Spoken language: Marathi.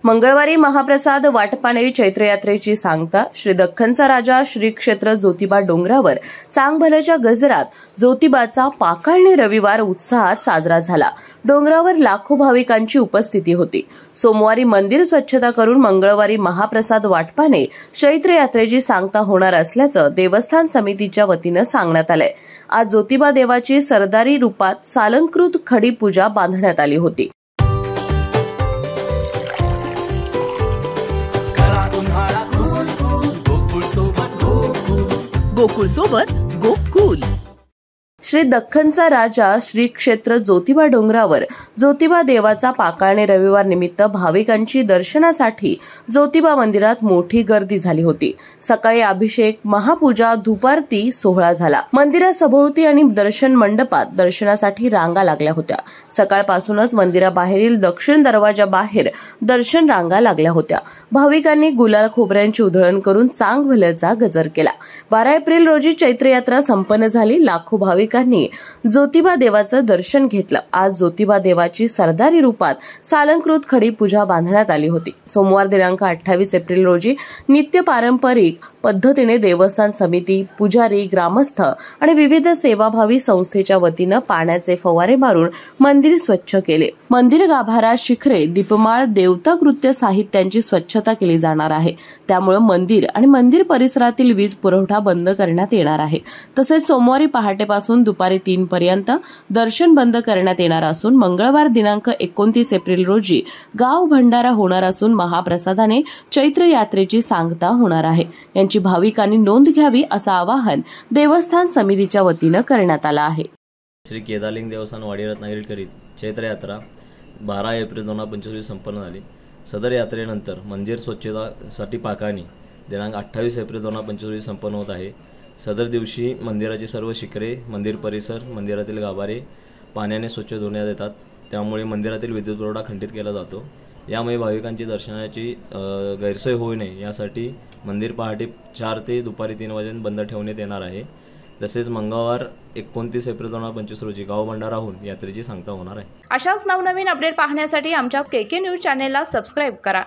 मंगळवारी महाप्रसाद वाटपाने चैत्र यात्रेची सांगता श्री दख्खनचा राजा श्री क्षेत्र ज्योतिबा डोंगरावर चांगभल्याच्या गजरात ज्योतिबाचा पाकाळणे रविवार उत्साहात साजरा झाला। डोंगरावर लाखो भाविकांची उपस्थिती होती। सोमवारी मंदिर स्वच्छता करून मंगळवारी महाप्रसाद वाटपाने चैत्र यात्रेची सांगता होणार असल्याचं देवस्थान समितीच्या वतीनं सांगण्यात आलंय। आज ज्योतिबा देवाची सरदारी रूपात सालंकृत खडी पूजा बांधण्यात आली होती। गोकुळ सोबत गोकुल। श्री दख्खनचा राजा श्री क्षेत्र ज्योतिबा डोंगरावर ज्योतिबा देवाचा पाकाळणे रविवार निमित्त भाविकांची दर्शनासाठी ज्योतिबा मंदिरात मोठी गर्दी झाली होती। सकाळी अभिषेक, महापूजा, धूपारती सोहळा झाला। मंदिरासभोवती आणि दर्शन मंडपात दर्शनासाठी रांगा लागल्या होत्या। सकाळपासूनच मंदिराबाहेरील दक्षिण दरवाजा बाहेर दर्शन रांगा लागल्या होत्या। भाविकांनी गुलाल खोबऱ्यांची उधळण करून चांगभल्याचा गजर केला। 12 एप्रिल रोजी चैत्र यात्रा संपन्न झाली। लाखो भाविक ज्योतिबा देवाचं दर्शन घेतलं। आज ज्योतिबा देवाची सरदारी रूपात सालंकृत खडी पूजा बांधण्यात आली होती। सोमवार दिनांक 28 एप्रिल रोजी नित्य पारंपरिक पद्धतीने देवस्थान समिती, पुजारी, ग्रामस्थ आणि विविध सेवाभावी संस्थेच्या वतीनं पाण्याचे फवारे मारून मंदिर स्वच्छ केले। मंदिर गाभारा, शिखरे, दीपमाळ, देवता कृत्य साहित्यांची स्वच्छता केली जाणार आहे। त्यामुळे मंदिर आणि मंदिर परिसरातील वीज पुरवठा बंद करण्यात येणार आहे। तसेच सोमवारी पहाटेपासून दुपारी 3 पर्यंत दर्शन बंद करण्यात येणार असून मंगळवार दिनांक 29 एप्रिल रोजी गाव भंडारा होणार असून महाप्रसादाने चैत्र यात्रेची सांगता होणार आहे। यांची भाविकांनी नोंद घ्यावी असं आवाहन देवस्थान समितीच्या वतीनं करण्यात आलं आहे। श्री केदारलिंग देवस्थान वाडी रत्नागिरी करीत चैत्र यात्रा 12 एप्रिल 2025 संपन्न झाली। सदर यात्रेनंतर मंदिर स्वच्छतेसाठी पाकाळणी दिनांक 28 एप्रिल 2025 संपन्न होत आहे। सदर दिवशी मंदिराची सर्व शिखरे, मंदिर परिसर, मंदिरातील गाभारे पाण्याने स्वच्छ धुण्यात येतात। त्यामुळे मंदिरातील विद्युत पुरवठा खंडित केला जातो। यामुळे भाविकांची दर्शनाची गैरसोय होऊ नये यासाठी मंदिर पहाटे 4 ते दुपारी 3 वाजेपर्यंत बंद ठेवण्यात येणार आहे। तसेच मंगळवार 29 एप्रिल 2025 रोजी गाव भंडारा होऊन यात्रेची सांगता होणार आहे। अशाच नवनवीन अपडेट पाहण्यासाठी आमच्या KK न्यूज चॅनेलला सबस्क्राइब करा।